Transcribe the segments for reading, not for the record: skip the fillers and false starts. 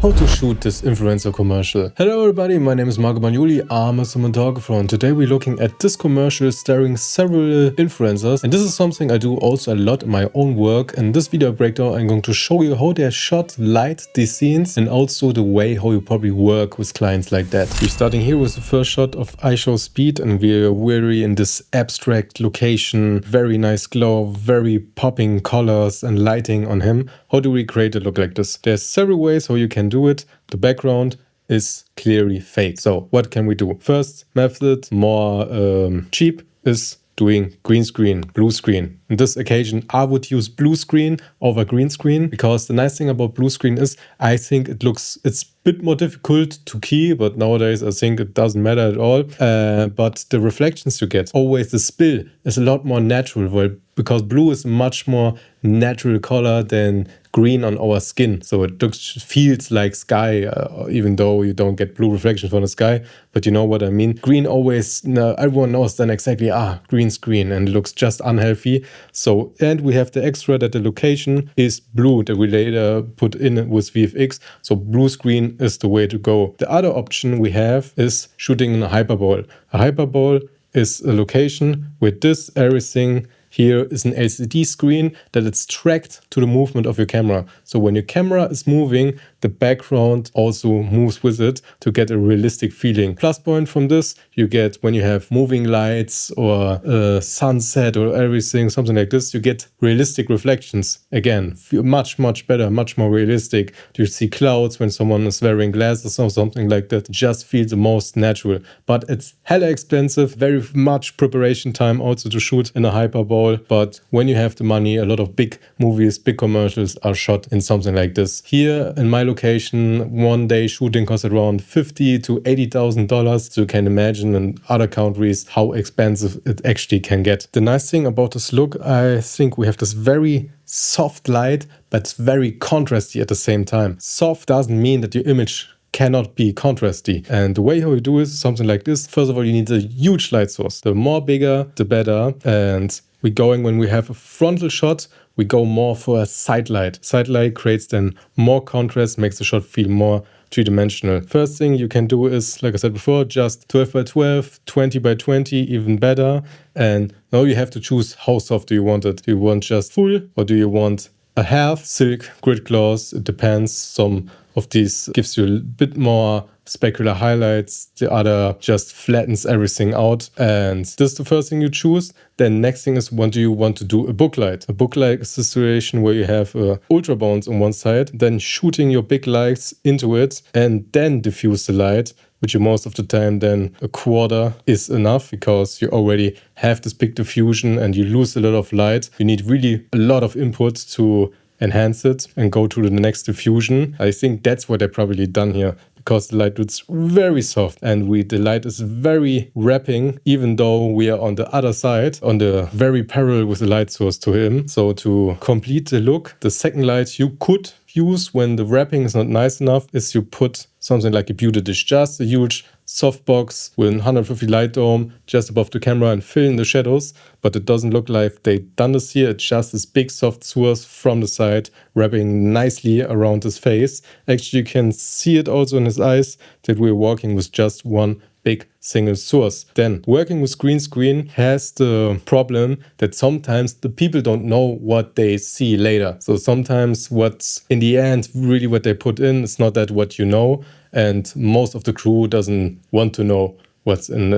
How to shoot this influencer commercial. Hello everybody, my name is Marco Bagnoli, I'm a cinematographer, and today we're looking at this commercial starring several influencers, and this is something I do also a lot in my own work. In this video breakdown I'm going to show you how they shot, light these scenes, and also the way how you probably work with clients like that. We're starting here with the first shot of IShowSpeed, and we're really in this abstract location, very nice glow, very popping colors and lighting on him. How do we create a look like this? There's several ways how you can do it. The background is clearly fake. So what can we do? First method, more cheap, is doing green screen, blue screen. In this occasion, I would use blue screen over green screen, because the nice thing about blue screen is I think it's a bit more difficult to key, but nowadays I think it doesn't matter at all. But the reflections you get, always the spill is a lot more natural, well, because blue is a much more natural color than green on our skin. So it feels like sky, even though you don't get blue reflection from the sky, but you know what I mean. Green always, everyone knows then exactly, green screen, and it looks just unhealthy. So, and we have the extra that the location is blue that we later put in with VFX. So blue screen is the way to go. The other option we have is shooting in a hyperbowl. A hyperbowl is a location with this everything. Here is an LCD screen that it's tracked to the movement of your camera. So when your camera is moving, the background also moves with it to get a realistic feeling. Plus point from this, you get when you have moving lights or sunset or everything, something like this, you get realistic reflections. Again, feel much better, much more realistic. You see clouds when someone is wearing glasses or something like that. It just feels the most natural. But it's hella expensive, very much preparation time also to shoot in a hyperbole. But when you have the money, a lot of big movies, big commercials are shot in something like this. Here in my location, one day shooting costs around $50,000 to $80,000. So you can imagine in other countries how expensive it actually can get. The nice thing about this look, I think we have this very soft light, but it's very contrasty at the same time. Soft doesn't mean that your image cannot be contrasty. And the way how you do is something like this. First of all, you need a huge light source. The more bigger, the better. And we're going, when we have a frontal shot, we go more for a side light. Side light creates then more contrast, makes the shot feel more three-dimensional. First thing you can do is, like I said before, just 12 by 12, 20 by 20, even better. And now you have to choose how soft do you want it. Do you want just full, or do you want a half silk grid gloss? It depends. Some of these gives you a bit more specular highlights, the other just flattens everything out. And this is the first thing you choose. Then next thing is, when do you want to do a booklight? A booklight is a situation where you have ultra bounce on one side, then shooting your big lights into it and then diffuse the light, which you most of the time then a quarter is enough, because you already have this big diffusion and you lose a lot of light. You need really a lot of input to enhance it and go to the next diffusion. I think that's what they're probably done here, because the light is very soft and the light is very wrapping, even though we are on the other side, on the very parallel with the light source to him. So to complete the look, the second light you could use when the wrapping is not nice enough is you put something like a beauty dish, just a huge softbox with 150 light dome just above the camera and fill in the shadows. But it doesn't look like they've done this here. It's just this big soft source from the side wrapping nicely around his face. Actually, you can see it also in his eyes that we're working with just one big single source. Then working with green screen has the problem that sometimes the people don't know what they see later. So sometimes what's in the end really what they put in is not that what you know, and most of the crew doesn't want to know what's in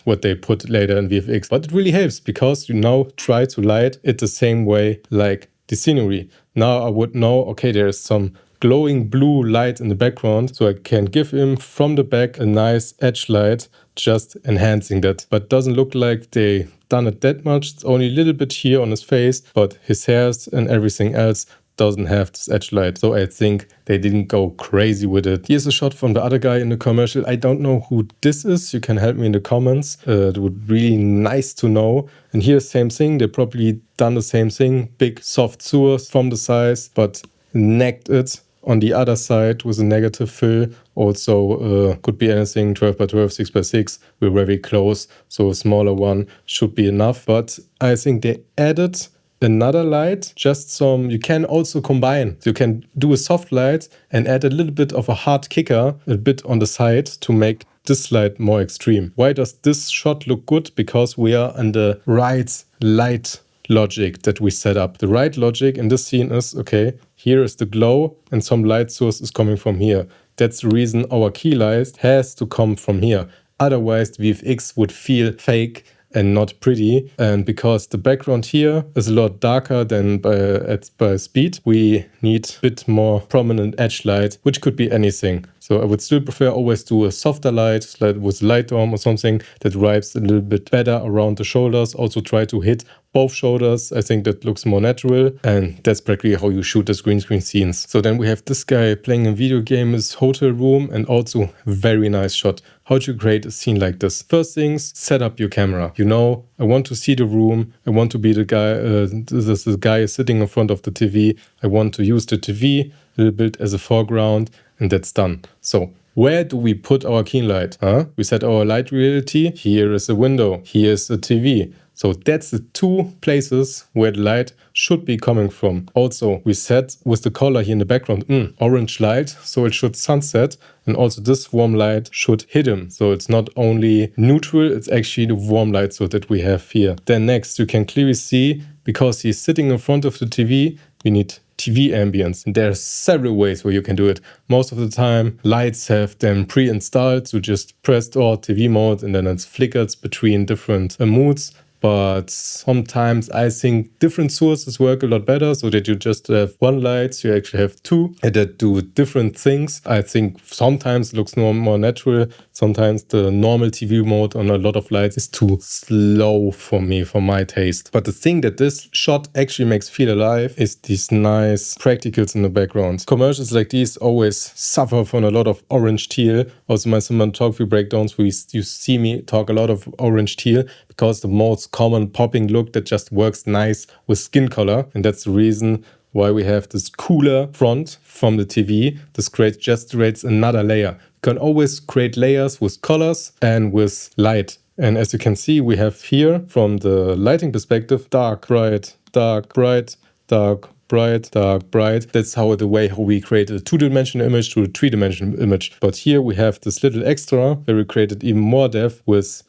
what they put later in VFX. But it really helps, because you now try to light it the same way like the scenery. Now I would know, okay, there's some glowing blue light in the background, so I can give him from the back a nice edge light, just enhancing that. But doesn't look like they done it that much. It's only a little bit here on his face, but his hairs and everything else doesn't have this edge light. So I think they didn't go crazy with it. Here's a shot from the other guy in the commercial. I don't know who this is. You can help me in the comments. It would be really nice to know. And here's same thing. They probably done the same thing. Big soft source from the size, but necked it on the other side with a negative fill. Also could be anything 12 by 12, 6 by 6. We're very close, so a smaller one should be enough. But I think they added another light, just some, you can also combine. You can do a soft light and add a little bit of a hard kicker, a bit on the side to make this light more extreme. Why does this shot look good? Because we are on the right light logic that we set up. The right logic in this scene is, okay, here is the glow and some light source is coming from here. That's the reason our key light has to come from here. Otherwise, the VFX would feel fake and not pretty. And because the background here is a lot darker than by speed, we need a bit more prominent edge light, which could be anything. So I would still prefer always do a softer light, like with light dome or something that wraps a little bit better around the shoulders. Also try to hit both shoulders. I think that looks more natural, and that's practically how you shoot the green screen scenes. So then we have this guy playing a video game in his hotel room, and also very nice shot. How do you create a scene like this? First things, set up your camera. You know, I want to see the room. I want to be the guy, the guy sitting in front of the TV. I want to use the TV a little bit as a foreground, and that's done. So where do we put our key light? We set our light reality. Here is a window. Here is a TV. So that's the two places where the light should be coming from. Also, we set with the color here in the background, orange light, so it should sunset. And also this warm light should hit him. So it's not only neutral, it's actually the warm light so that we have here. Then next, you can clearly see, because he's sitting in front of the TV, we need TV ambience. And there are several ways where you can do it. Most of the time, lights have them pre-installed. So just press TV mode and then it's flickered between different moods. But sometimes I think different sources work a lot better, so that you just have one light, you actually have two that do different things. I think sometimes it looks more natural. Sometimes the normal TV mode on a lot of lights is too slow for me, for my taste. But the thing that this shot actually makes feel alive is these nice practicals in the background. Commercials like these always suffer from a lot of orange teal. Also my cinematography breakdowns, you see me talk a lot of orange teal, because the most common popping look that just works nice with skin color. And that's the reason why we have this cooler front from the TV. This just creates another layer. You can always create layers with colors and with light. And as you can see, we have here from the lighting perspective, dark, bright, dark, bright, dark, bright, dark, bright. That's how we created a two-dimensional image to a three-dimensional image. But here we have this little extra where we created even more depth with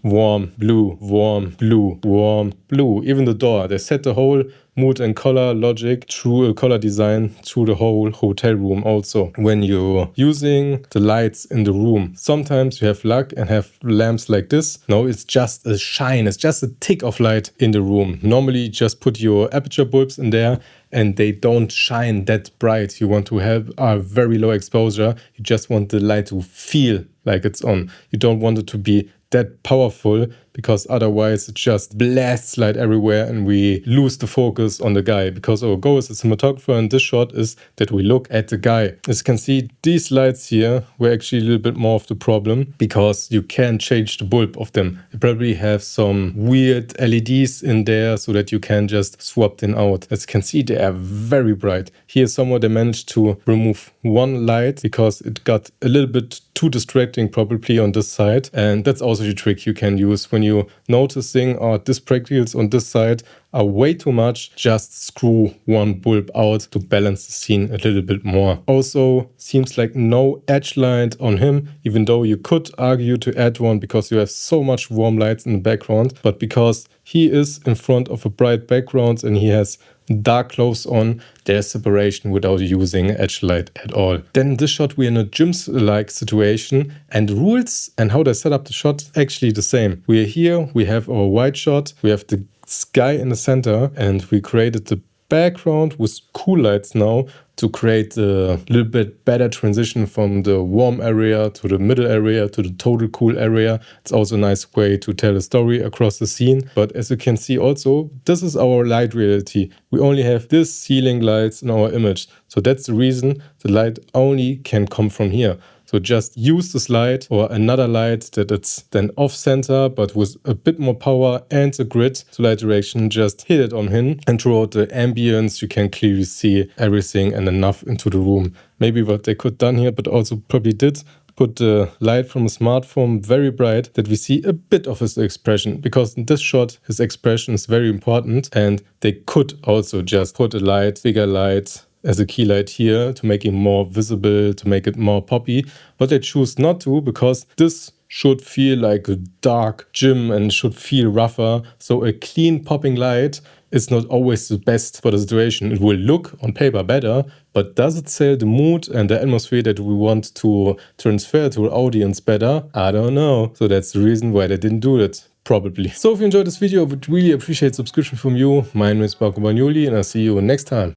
warm blue, warm blue, warm blue. Even the door, they set the whole mood and color logic through a color design through the whole hotel room. Also, when you're using the lights in the room, sometimes you have luck and have lamps like this. No, it's just a shine. It's just a tick of light in the room. Normally, you just put your aperture bulbs in there and they don't shine that bright. You want to have a very low exposure. You just want the light to feel like it's on. You don't want it to be that powerful, because otherwise it just blasts light everywhere and we lose the focus on the guy. Because our goal as a cinematographer in this shot is that we look at the guy. As you can see, these lights here were actually a little bit more of the problem, because you can change the bulb of them. You probably have some weird LEDs in there so that you can just swap them out. As you can see, they are very bright. Here somewhere they managed to remove one light because it got a little bit too distracting probably on this side. And that's also the trick you can use when you noticing these practicals on this side are way too much. Just screw one bulb out to balance the scene a little bit more. Also, seems like no edge light on him, even though you could argue to add one because you have so much warm lights in the background. But because he is in front of a bright background and he has dark clothes on, there's separation without using edge light at all. Then in this shot we're in a gym-like situation, and the rules and how they set up the shot actually the same. We're here, we have our wide shot, we have the sky in the center, and we created the background with cool lights now to create a little bit better transition from the warm area to the middle area to the total cool area. It's also a nice way to tell a story across the scene. But as you can see also, this is our light reality. We only have this ceiling lights in our image. So that's the reason the light only can come from here. So just use this light or another light that it's then off center, but with a bit more power and the grid to light direction, just hit it on him. And throughout the ambience, you can clearly see everything and enough into the room. Maybe what they could done here, but also probably did, put the light from a smartphone very bright that we see a bit of his expression, because in this shot his expression is very important, and they could also just put a light, bigger light, as a key light here to make it more visible, to make it more poppy, but they choose not to because this should feel like a dark gym and should feel rougher. So a clean popping light is not always the best for the situation. It will look on paper better, but does it sell the mood and the atmosphere that we want to transfer to our audience better? I don't know. So that's the reason why they didn't do it. Probably. So if you enjoyed this video, I would really appreciate subscription from you. My name is Marco Bagnoli and I'll see you next time.